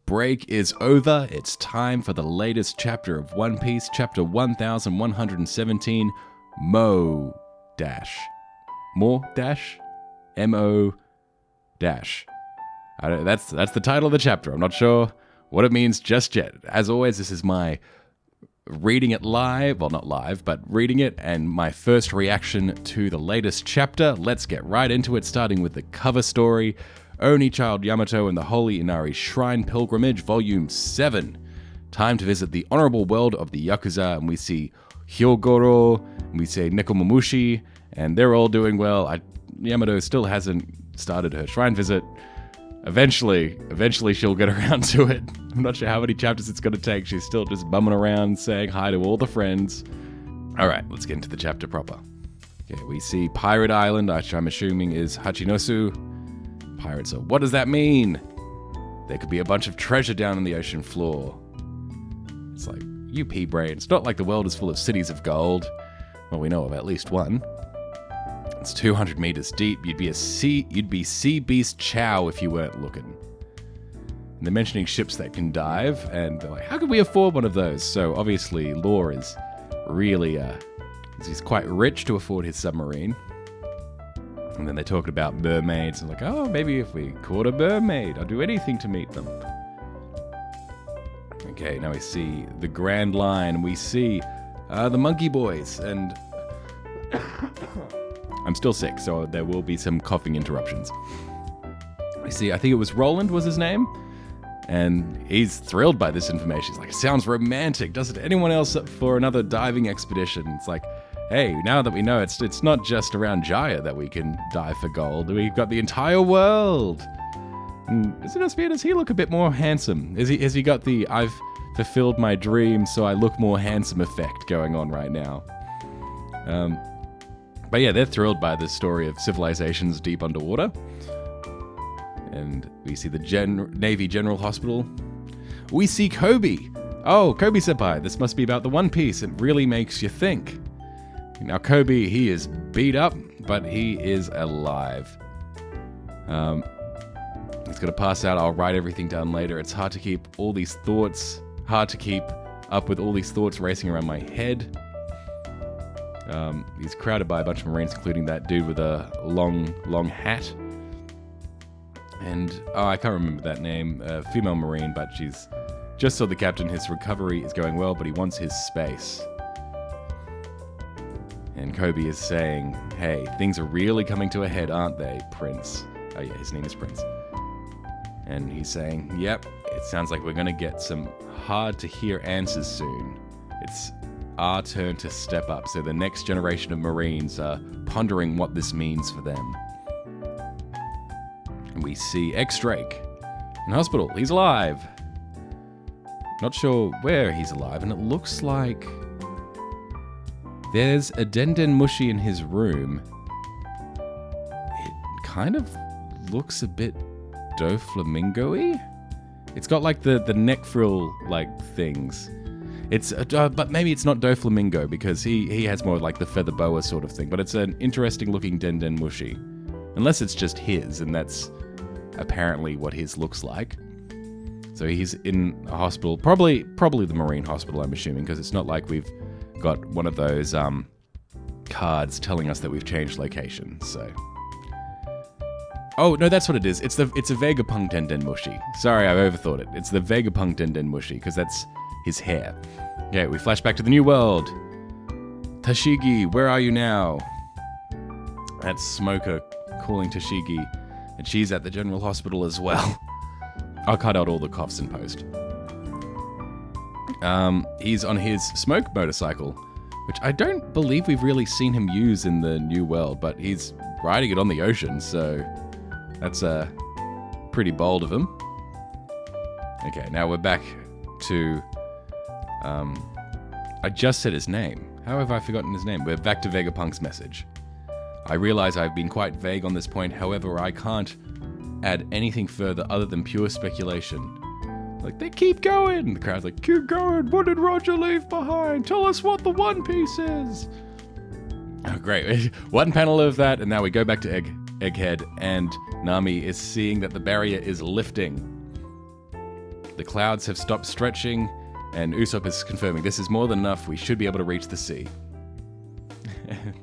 break is over. It's time for the latest chapter of One Piece, chapter 1117, Mo dash. More dash? M-O dash. That's the title of the chapter. I'm not sure what it means just yet. As always, this is my reading it live, well, not live, but reading it, and my first reaction to the latest chapter. Let's get right into it, starting with the cover story, Oni Child Yamato and the Holy Inari Shrine Pilgrimage, Volume 7. Time to visit the honorable world of the Yakuza, and we see Hyogoro, and we see Nekomamushi, and they're all doing well. Yamato still hasn't started her shrine visit. Eventually she'll get around to it. I'm not sure how many chapters it's going to take. She's still just bumming around, saying hi to all the friends. All right, let's get into the chapter proper. Okay, we see Pirate Island, which I'm assuming is Hachinosu. Pirates are, what does that mean? There could be a bunch of treasure down on the ocean floor. It's like, you pea brain. It's not like the world is full of cities of gold. Well, we know of at least one. It's 200 meters deep. You'd be sea beast Chow if you weren't looking. And they're mentioning ships that can dive, and they're like, how could we afford one of those? So obviously Law is really, he's quite rich to afford his submarine. And then they're talking about mermaids, and like, oh, maybe if we caught a mermaid, I'd do anything to meet them. Okay, now we see the Grand Line. We see the Monkey Boys, and I'm still sick, so there will be some coughing interruptions. I see, I think it was Roland was his name, and he's thrilled by this information. He's like, it sounds romantic. Doesn't anyone else up for another diving expedition? It's like, hey, now that we know it's not just around Jaya that we can dive for gold. We've got the entire world. And does he look a bit more handsome? Has he got the I've fulfilled my dream, so I look more handsome effect going on right now? But yeah, they're thrilled by the story of civilizations deep underwater. And we see the Navy General Hospital. We see Kobe. Oh, Kobe-senpai, this must be about the One Piece. It really makes you think. Now, Kobe, he is beat up, but he is alive. He's going to pass out. I'll write everything down later. It's hard to keep up with all these thoughts racing around my head. He's crowded by a bunch of Marines, including that dude with a long hat. And, I can't remember that name. Female Marine, but she's just told the captain his recovery is going well, but he wants his space. And Kobe is saying, hey, things are really coming to a head, aren't they, Prince? Oh yeah, his name is Prince. And he's saying, yep, it sounds like we're going to get some hard-to-hear answers soon. It's our turn to step up, so the next generation of Marines are pondering what this means for them. And we see X-Drake in hospital. He's alive. Not sure where he's alive, and it looks like there's a Den Mushi in his room. It kind of looks a bit Doflamingo-y. It's got like the neck frill like things. It's but maybe it's not Doflamingo because he has more like the feather boa sort of thing. But it's an interesting looking Den Mushi, unless it's just his, and that's apparently what his looks like. So he's in a hospital, probably the Marine hospital, I'm assuming, because it's not like we've got one of those cards telling us that we've changed location. So, oh no, that's what it is. It's a Vegapunk Den Mushi. Sorry, I overthought it. It's the Vegapunk Den Mushi because that's his hair. Yeah, we flash back to the new world. Tashigi, where are you now? That's Smoker calling Tashigi, and she's at the General Hospital as well. I'll cut out all the coughs in post. He's on his smoke motorcycle, which I don't believe we've really seen him use in the new world, but he's riding it on the ocean, so that's pretty bold of him. Okay, now we're back to I just said his name. How have I forgotten his name? We're back to Vegapunk's message. I realize I've been quite vague on this point, however, I can't add anything further other than pure speculation. Like, they keep going! The crowd's like, keep going! What did Roger leave behind? Tell us what the One Piece is! Oh, great. One panel of that, and now we go back to Egghead, and Nami is seeing that the barrier is lifting. The clouds have stopped stretching, and Usopp is confirming this is more than enough. We should be able to reach the sea.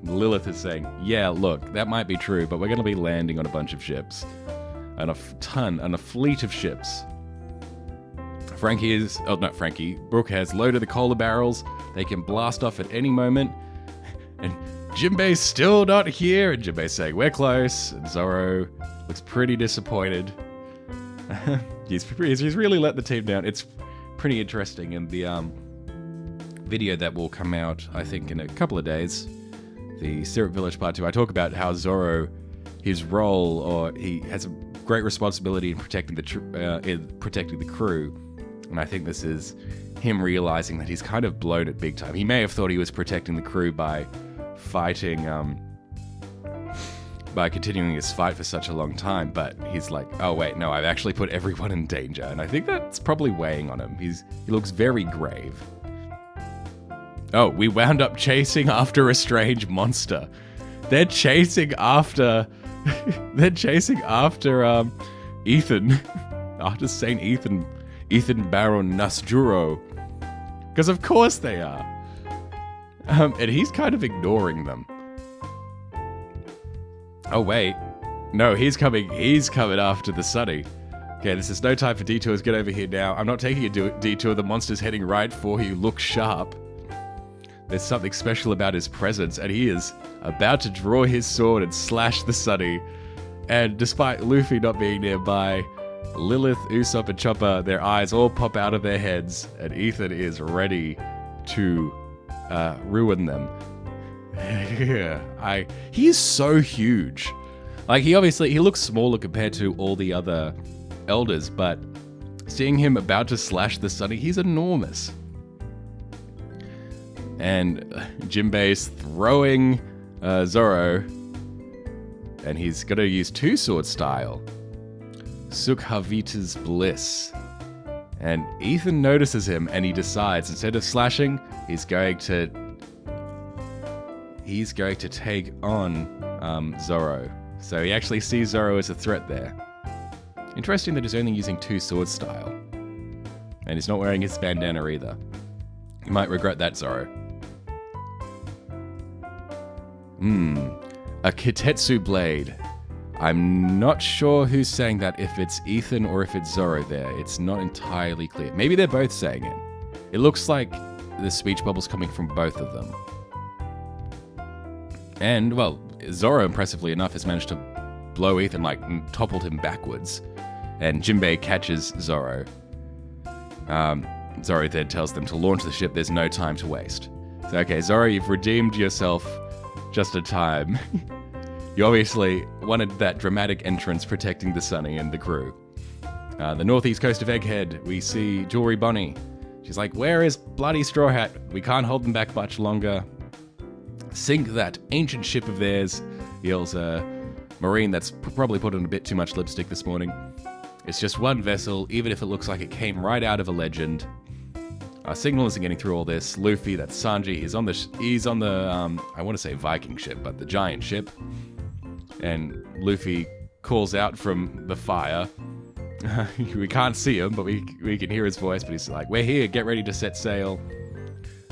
Lilith is saying, yeah, look, that might be true, but we're going to be landing on a bunch of ships. On a fleet of ships. Brook has loaded the cola barrels. They can blast off at any moment. And Jinbei's still not here. And Jinbei's saying, we're close. And Zoro looks pretty disappointed. He's really let the team down. It's pretty interesting. In the video that will come out, I think, in a couple of days, the Syrup Village Part 2, I talk about how Zoro, his role, or he has a great responsibility in protecting the crew. And I think this is him realizing that he's kind of blown it big time. He may have thought he was protecting the crew by fighting, by continuing his fight for such a long time, but he's like, oh wait, no, I've actually put everyone in danger. And I think that's probably weighing on him. He looks very grave. Oh, we wound up chasing after a strange monster. They're chasing after Ethan. After Saint Ethan Baron Nasjuro. Because of course they are. And he's kind of ignoring them. Oh wait. No, he's coming after the Sunny. Okay, this is no time for detours. Get over here now. I'm not taking a detour. The monster's heading right for you. Look sharp. There's something special about his presence, and he is about to draw his sword and slash the Sunny. And despite Luffy not being nearby, Lilith, Usopp, and Chopper, their eyes all pop out of their heads, and Ethan is ready to ruin them. He's so huge. Like, he looks smaller compared to all the other elders, but seeing him about to slash the Sunny, he's enormous. And Jinbei's throwing Zoro, and he's going to use two-sword style. Sukhavita's Bliss. And Ethan notices him, and he decides, instead of slashing, he's going to take on Zoro. So he actually sees Zoro as a threat there. Interesting that he's only using two-sword style. And he's not wearing his bandana either. You might regret that, Zoro. A Kitetsu blade. I'm not sure who's saying that, if it's Ethan or if it's Zoro there. It's not entirely clear. Maybe they're both saying it. It looks like the speech bubble's coming from both of them. And, well, Zoro, impressively enough, has managed to blow Ethan, toppled him backwards. And Jinbei catches Zoro. Zoro then tells them to launch the ship. There's no time to waste. So, okay, Zoro, you've redeemed yourself just in time. You obviously wanted that dramatic entrance protecting the Sunny and the crew. The northeast coast of Egghead, we see Jewelry Bonnie. She's like, where is bloody Straw Hat? We can't hold them back much longer. Sink that ancient ship of theirs, yells a Marine that's probably put on a bit too much lipstick this morning. It's just one vessel, even if it looks like it came right out of a legend. Our signal isn't getting through all this. Luffy, that's Sanji, he's on the I want to say Viking ship, but the giant ship. And Luffy calls out from the fire. We can't see him, but we can hear his voice, but he's like, we're here, get ready to set sail.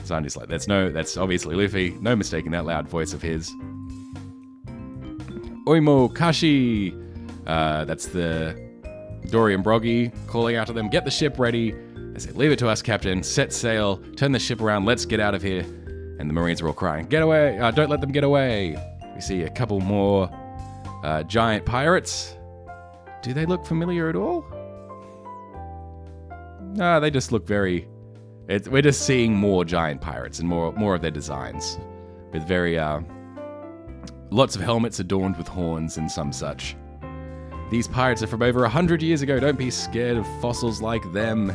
Sanji's like, that's obviously Luffy. No mistaking that loud voice of his. Oimo Kashi! That's the Dory and Broggy calling out to them, get the ship ready. They say, leave it to us, Captain. Set sail, turn the ship around, let's get out of here. And the Marines are all crying, get away, don't let them get away. We see a couple more giant pirates. Do they look familiar at all? No, they just look very... we're just seeing more giant pirates and more of their designs. With very... lots of helmets adorned with horns and some such. These pirates are from over 100 years ago. Don't be scared of fossils like them.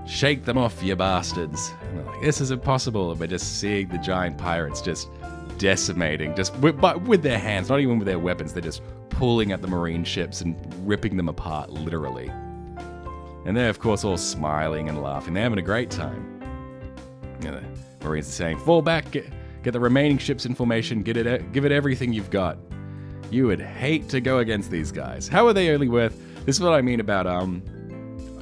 Shake them off, you bastards. And they're like, this is impossible. And we're just seeing the giant pirates just decimating, but with their hands, not even with their weapons. They're just pulling at the marine ships and ripping them apart, literally. And they're, of course, all smiling and laughing. They're having a great time. And the Marines are saying, fall back, get the remaining ships in formation, give it everything you've got. You would hate to go against these guys. How are they only worth... This is what I mean about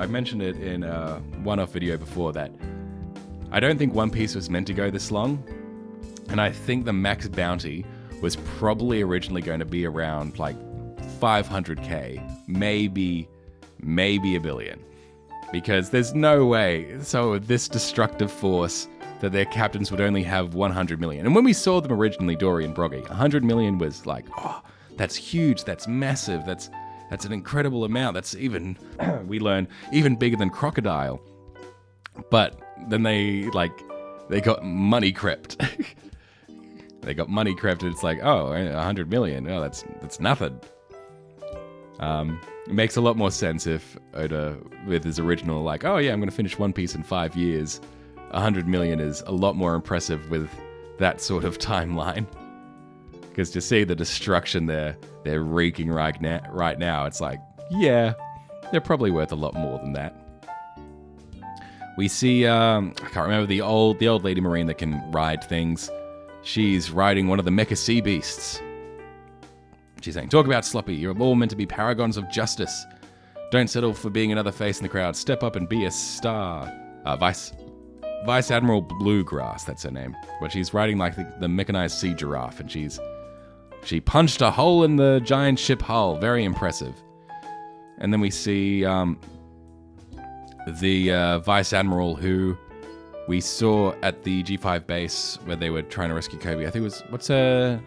I mentioned it in a one-off video before that I don't think One Piece was meant to go this long, and I think the max bounty was probably originally going to be around like 500k, maybe a billion, because there's no way. So this destructive force that their captains would only have 100 million. And when we saw them originally, Dory and Broggy, 100 million was like, oh, that's huge, that's massive, that's an incredible amount. That's even, we learn, even bigger than Crocodile. But then they got money crept. They got money crept, and it's like, oh, 100 million. Oh, that's nothing. It makes a lot more sense if Oda, with his original, like, oh yeah, I'm going to finish One Piece in 5 years. 100 million is a lot more impressive with that sort of timeline. Because to see the destruction they're wreaking right now, it's like, yeah, they're probably worth a lot more than that. We see, I can't remember, the old lady marine that can ride things. She's riding one of the mecha sea beasts. She's saying, talk about sloppy. You're all meant to be paragons of justice. Don't settle for being another face in the crowd. Step up and be a star. Vice Admiral Bluegrass, that's her name. But she's riding like the mechanized sea giraffe, and she punched a hole in the giant ship hull. Very impressive. And then we see the Vice Admiral who we saw at the G5 base where they were trying to rescue Kobe. I think it was,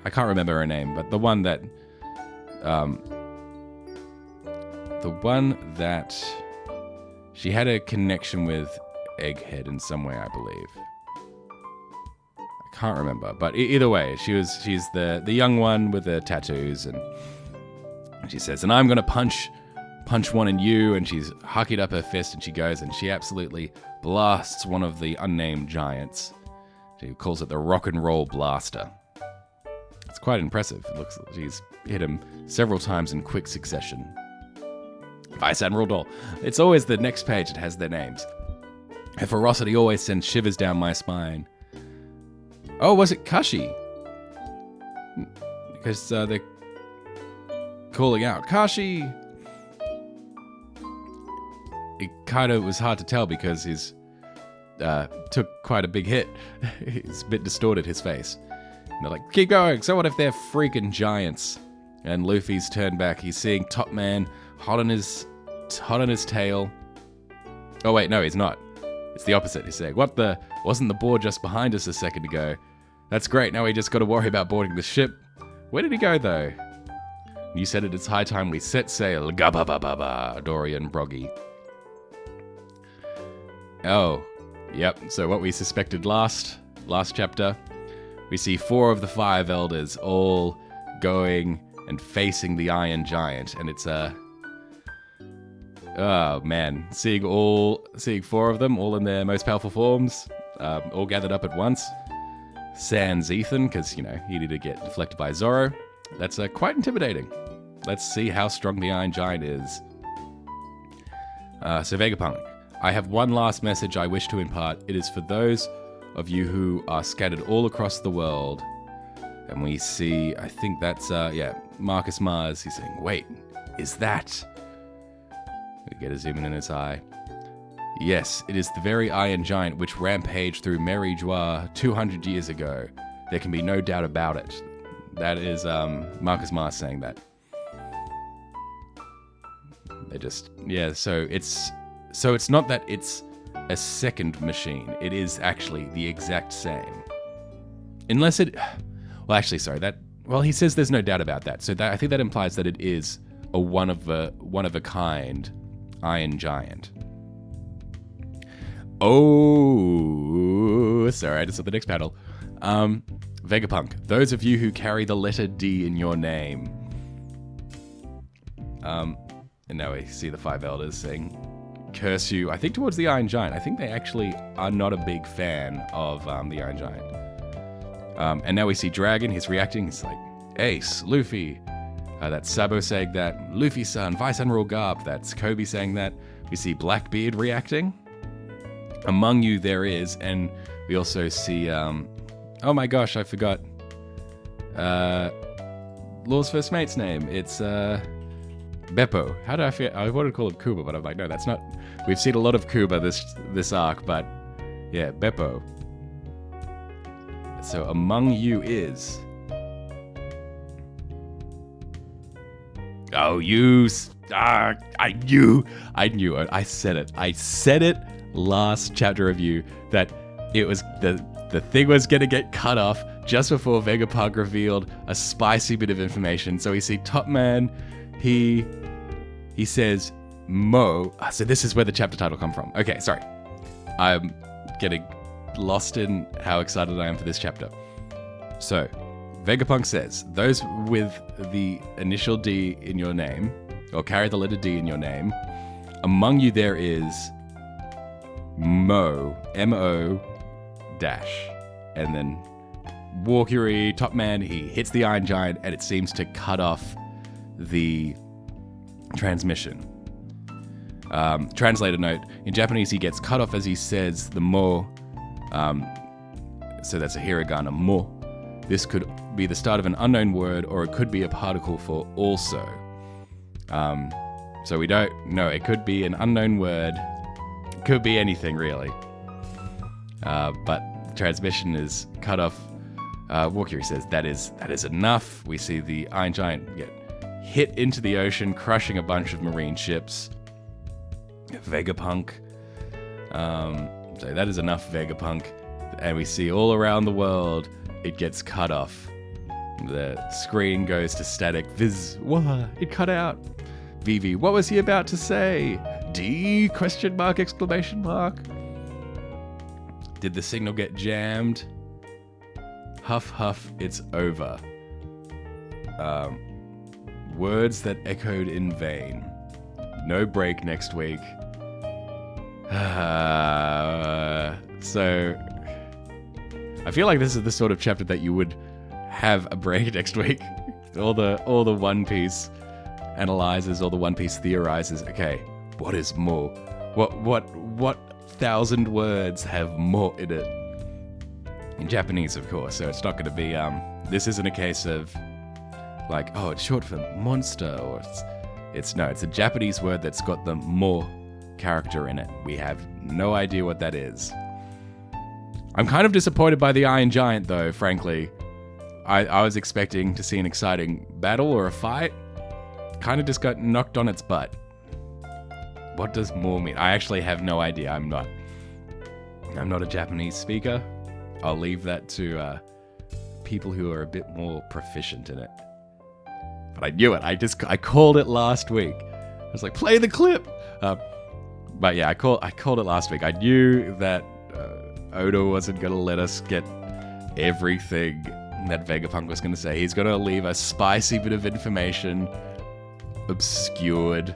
I can't remember her name, but the one that she had a connection with Egghead in some way, I believe. I can't remember, but either way, she's the young one with the tattoos, and she says, and I'm gonna punch one in you, and she's hucking up her fist, and she goes and she absolutely blasts one of the unnamed giants. She calls it the rock and roll blaster. It's quite impressive. It looks like she's hit him several times in quick succession. Vice Admiral Doll. It's always the next page that has their names. Her ferocity always sends shivers down my spine. Oh, was it Kashi? Because they're calling out, Kashi! It kind of was hard to tell because his took quite a big hit. It's a bit distorted, his face. And they're like, keep going, so what if they're freaking giants? And Luffy's turned back. He's seeing Top Man hot on his tail. Oh wait, no, he's not. It's the opposite. He's saying, wasn't the board just behind us a second ago? That's great, now we just gotta worry about boarding the ship. Where did he go though? You said it's high time we set sail. Gabba-ba-ba-ba, Dory and Broggy. Oh, yep, so what we suspected last chapter, we see 4 of the 5 elders all going and facing the Iron Giant, and it's oh man, seeing 4 of them, all in their most powerful forms, all gathered up at once. Sans Ethan, because, he needed to get deflected by Zoro. That's quite intimidating. Let's see how strong the Iron Giant is. So Vegapunk, I have one last message I wish to impart. It is for those of you who are scattered all across the world. And we see, I think that's, Marcus Mars. He's saying, wait, is that... We get a zoom in his eye. Yes, it is the very Iron Giant which rampaged through Mary Joie 200 years ago. There can be no doubt about it. That is Marcus Mars saying that. They just, so it's not that it's a second machine. It is actually the exact same. Unless it, well, actually, sorry, he says there's no doubt about that. So I think that implies that it is a one of a kind Iron Giant. Oh, sorry, I just saw the next panel. Vegapunk, those of you who carry the letter D in your name. And now we see the 5 elders saying, curse you, I think towards the Iron Giant. I think they actually are not a big fan of the Iron Giant. And now we see Dragon, he's reacting, he's like, Ace, Luffy. That's Sabo saying that. Luffy-san, Vice Admiral Garp, that's Kobe saying that. We see Blackbeard reacting. Among you there is, and we also see, oh my gosh, I forgot Law's first mate's name. It's Beppo. How do I feel? I wanted to call him Kuba, but I'm like, no, that's not. We've seen a lot of Kuba this arc, but yeah, Beppo. So among you is. Oh, you. I knew it. I said it. I said it last chapter review that it was the thing was gonna get cut off just before Vegapunk revealed a spicy bit of information. So we see Top Man. He says Mo. So this is where the chapter title come from. Okay, sorry. I'm getting lost in how excited I am for this chapter. So, Vegapunk says, those with the initial D in your name, or carry the letter D in your name, among you there is Mo, M-O, dash, and then Walkyrie, Top Man, he hits the Iron Giant, and it seems to cut off the transmission. Translator note, in Japanese he gets cut off as he says the Mo, so that's a hiragana, Mo. This could be the start of an unknown word, or it could be a particle for also. So we don't know. It could be an unknown word. It could be anything, really. But transmission is cut off. Walkyrie says that is enough. We see the Iron Giant get hit into the ocean, crushing a bunch of marine ships. Vegapunk. So that is enough, Vegapunk. And we see all around the world, it gets cut off. The screen goes to static. Viz, what? It cut out. Vivi, what was he about to say? D? Question mark, exclamation mark. Did the signal get jammed? Huff, huff, it's over. Words that echoed in vain. No break next week. So, I feel like this is the sort of chapter that you would have a break next week. all the One Piece analyzes, all the One Piece theorizes. Okay, what is Mo? What 1,000 words have Mo in it? In Japanese, of course. So it's not going to be. This isn't a case of like, oh, it's short for monster, or it's a Japanese word that's got the Mo character in it. We have no idea what that is. I'm kind of disappointed by the Iron Giant, though, frankly. I was expecting to see an exciting battle or a fight. Kind of just got knocked on its butt. What does Mo mean? I actually have no idea. I'm not a Japanese speaker. I'll leave that to people who are a bit more proficient in it. But I knew it. I called it last week. I was like, play the clip. But yeah, I called it last week. I knew that Oda wasn't going to let us get everything that Vegapunk was going to say. He's going to leave a spicy bit of information obscured,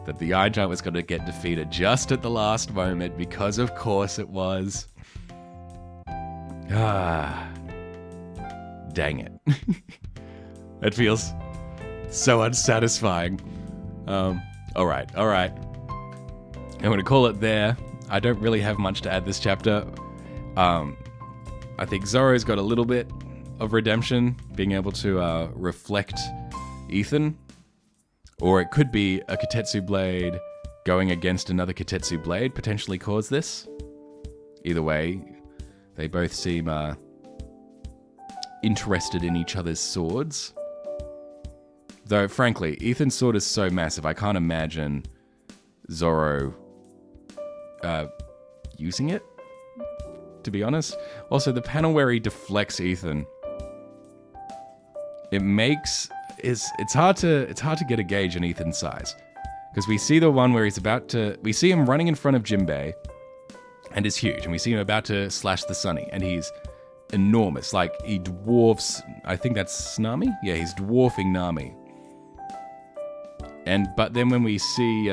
that the Iron Giant was going to get defeated just at the last moment, because of course it was. Dang it. It feels so unsatisfying. Alright. I'm going to call it there. I don't really have much to add this chapter. I think Zoro's got a little bit of redemption, being able to reflect Ethan. Or it could be a Kitetsu blade going against another Kitetsu blade potentially caused this. Either way, they both seem interested in each other's swords. Though, frankly, Ethan's sword is so massive, I can't imagine Zoro using it, to be honest. Also, the panel where he deflects Ethan, it's hard to get a gauge on Ethan's size, because we see the one where we see him running in front of Jinbei and is huge, and we see him about to slash the Sunny, and he's enormous, like he dwarfs, I think that's Nami? Yeah, he's dwarfing Nami. But then when we see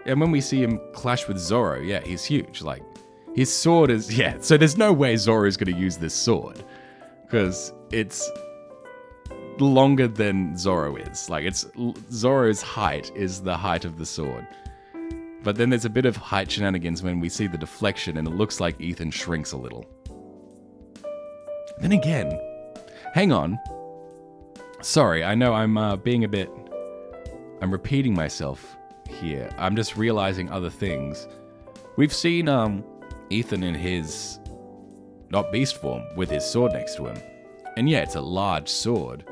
him clash with Zoro, yeah, he's huge. Like, his sword is, yeah, so there's no way Zoro's going to use this sword, because it's longer than Zoro is. Like, Zoro's height is the height of the sword. But then there's a bit of height shenanigans when we see the deflection, and it looks like Ethan shrinks a little. Then again, hang on. Sorry, I know I'm being a bit I'm repeating myself here. I'm just realizing other things. We've seen Ethan in his, not beast form, with his sword next to him. And yeah, it's a large sword,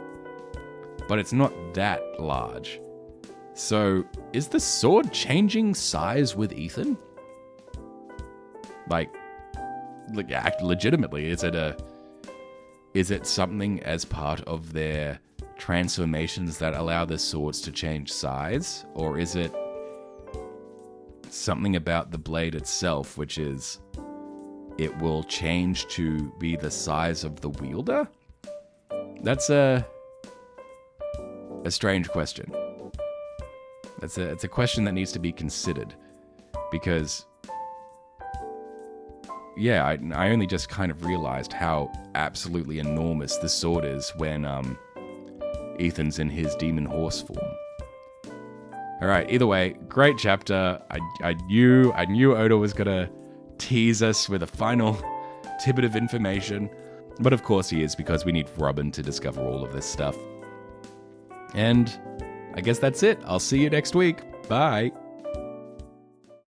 but it's not that large. So, is the sword changing size with Ethan? Like legitimately, is it something as part of their transformations that allow the swords to change size? Or is it something about the blade itself, which is it will change to be the size of the wielder? That's a strange question. It's a question that needs to be considered, because yeah, I only just kind of realized how absolutely enormous the sword is when Ethan's in his demon horse form. All right, either way, great chapter. I knew Oda was gonna tease us with a final tidbit of information, but of course he is, because we need Robin to discover all of this stuff. And I guess that's it. I'll see you next week. Bye.